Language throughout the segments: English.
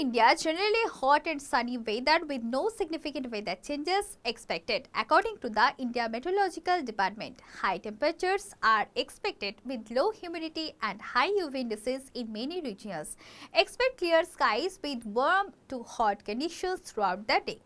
India, generally hot and sunny weather with no significant weather changes expected. According to the India Meteorological Department, high temperatures are expected with low humidity and high UV indices in many regions. Expect clear skies with warm to hot conditions throughout the day.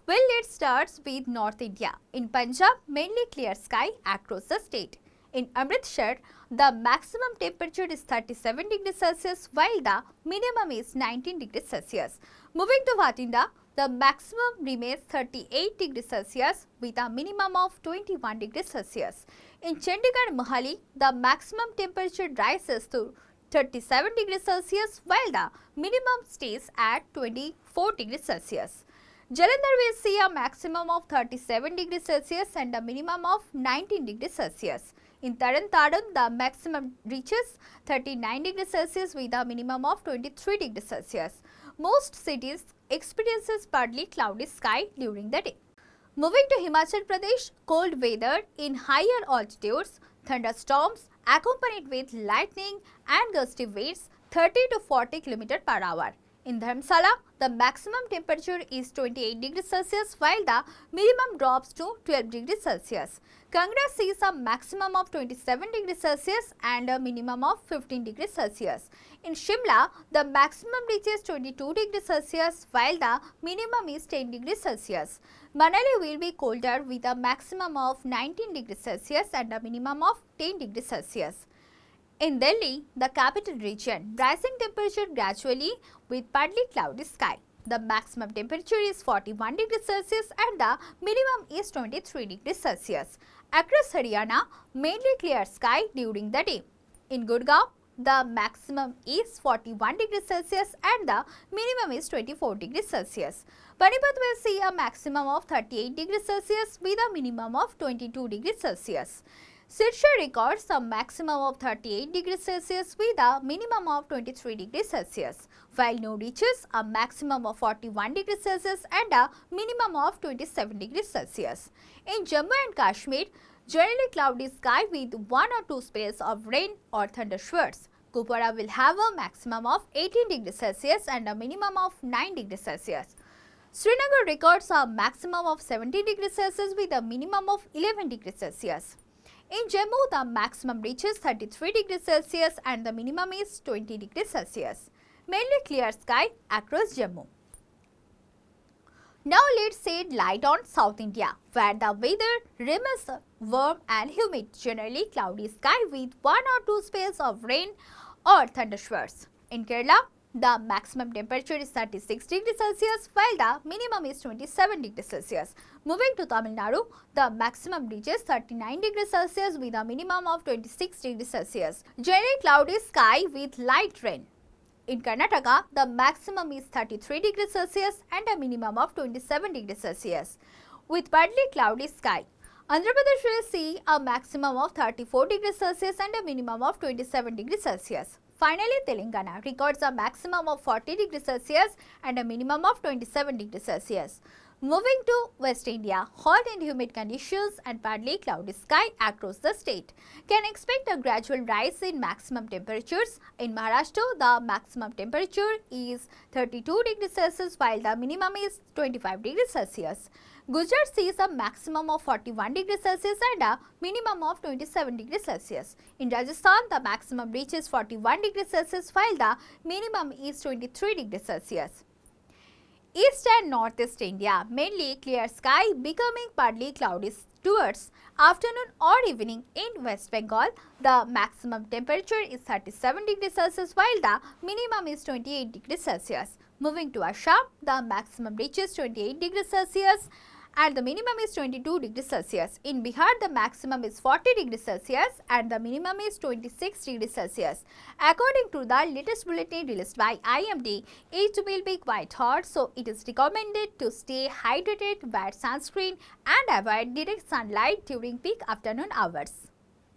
Well, let's start with North India. In Punjab, mainly clear sky across the state. In Amritsar, the maximum temperature is 37 degrees Celsius while the minimum is 19 degrees Celsius. Moving to Bathinda, the maximum remains 38 degrees Celsius with a minimum of 21 degrees Celsius. In Chandigarh, Mohali, the maximum temperature rises to 37 degrees Celsius while the minimum stays at 24 degrees Celsius. Jalandhar will see a maximum of 37 degrees Celsius and a minimum of 19 degrees Celsius. In Taran Taran, the maximum reaches 39 degrees Celsius with a minimum of 23 degrees Celsius. Most cities experiences partly cloudy sky during the day. Moving to Himachal Pradesh, cold weather in higher altitudes, thunderstorms accompanied with lightning and gusty winds 30 to 40 km per hour. In Dharamsala, the maximum temperature is 28 degrees Celsius while the minimum drops to 12 degrees Celsius. Kangra sees a maximum of 27 degrees Celsius and a minimum of 15 degrees Celsius. In Shimla, the maximum reaches 22 degrees Celsius while the minimum is 10 degrees Celsius. Manali will be colder with a maximum of 19 degrees Celsius and a minimum of 10 degrees Celsius. In Delhi, the capital region, rising temperature gradually with partly cloudy sky. The maximum temperature is 41 degrees Celsius and the minimum is 23 degrees Celsius. Across Haryana, mainly clear sky during the day. In Gurgaon, the maximum is 41 degrees Celsius and the minimum is 24 degrees Celsius. Panipat will see a maximum of 38 degrees Celsius with a minimum of 22 degrees Celsius. Sirsha records a maximum of 38 degrees Celsius with a minimum of 23 degrees Celsius, while Noor reaches a maximum of 41 degrees Celsius and a minimum of 27 degrees Celsius. In Jammu and Kashmir, generally cloudy sky with one or two spells of rain or thunder showers. Kupwara will have a maximum of 18 degrees Celsius and a minimum of 9 degrees Celsius. Srinagar records a maximum of 17 degrees Celsius with a minimum of 11 degrees Celsius. In Jammu, the maximum reaches 33 degrees Celsius and the minimum is 20 degrees Celsius. Mainly clear sky across Jammu. Now let's shed light on South India, where the weather remains warm and humid, generally cloudy sky with one or two spells of rain or thunder showers. In Kerala, the maximum temperature is 36 degrees Celsius while the minimum is 27 degrees Celsius. Moving to Tamil Nadu, the maximum reaches 39 degrees Celsius with a minimum of 26 degrees Celsius. Generally cloudy sky with light rain. In Karnataka, the maximum is 33 degrees Celsius and a minimum of 27 degrees Celsius with partly cloudy sky. Andhra Pradesh will see a maximum of 34 degrees Celsius and a minimum of 27 degrees Celsius. Finally, Telangana records a maximum of 40 degrees Celsius and a minimum of 27 degrees Celsius. Moving to West India, hot and humid conditions and partly cloudy sky across the state. Can expect a gradual rise in maximum temperatures. In Maharashtra, the maximum temperature is 32 degrees Celsius while the minimum is 25 degrees Celsius. Gujarat sees a maximum of 41 degrees Celsius and a minimum of 27 degrees Celsius. In Rajasthan, the maximum reaches 41 degrees Celsius while the minimum is 23 degrees Celsius. East and Northeast India, mainly clear sky becoming partly cloudy towards afternoon or evening. In West Bengal, the maximum temperature is 37 degrees Celsius while the minimum is 28 degrees Celsius. Moving to Assam, the maximum reaches 28 degrees Celsius and the minimum is 22 degrees Celsius. In Bihar, the maximum is 40 degrees Celsius and the minimum is 26 degrees Celsius. According to the latest bulletin released by IMD, it will be quite hot, so it is recommended to stay hydrated, wear sunscreen and avoid direct sunlight during peak afternoon hours.